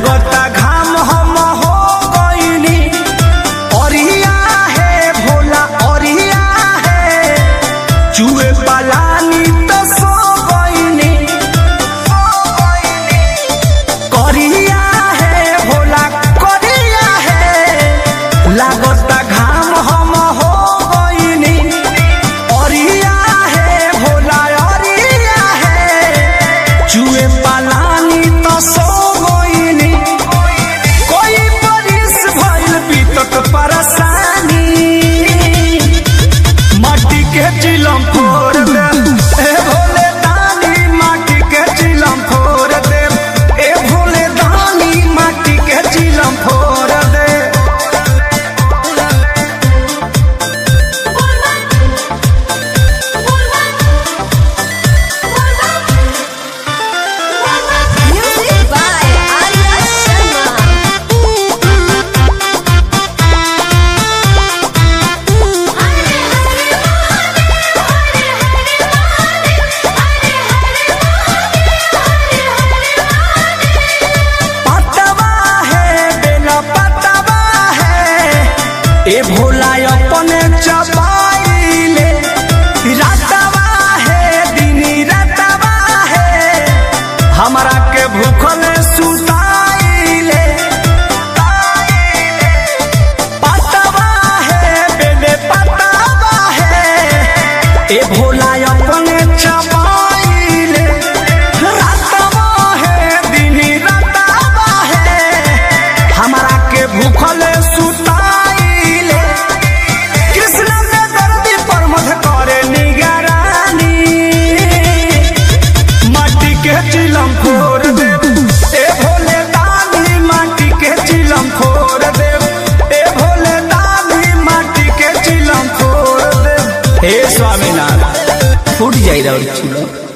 लागता घाम हम हो गईनी, ओरिया है भोला ओरिया है, चूहे पलानी तो सो गईनी, करिया है भोला करिया है, लागता घाम हम हो गईनी, ओरिया है भोला ओरिया है, चूहे पलानी तो सो गईनी। कोई बरिस भइल बीतत परेशानी, माटी के चिलम फोड़ दे ए भोले दानी, माटी के चिलम फोड़ दे ए भोले दानी, माटी के चिलम फोड़ दे। Music by Arya Sharma. पतवा है बेला पतवा है, ए भोला अपने चबाइले, रातवा है दिनी रातवा है, हमरा के भूखल सुताइले। पतवा है बेले पतवा है, ए भोला अपने चबाइले, रातवा है दिनी रातवा है, हमरा के भूखल सुताइले। कृष्ण में दर्दी पर मध करे निगरानी, माटी के चिलम फोड़ दे ए भोले दानी, माटी के चिलम फोड़ दे ए भोले दानी, माटी के चिलम फोड़ दे। हे स्वामीनाथ फूट जाई रहा चिलम।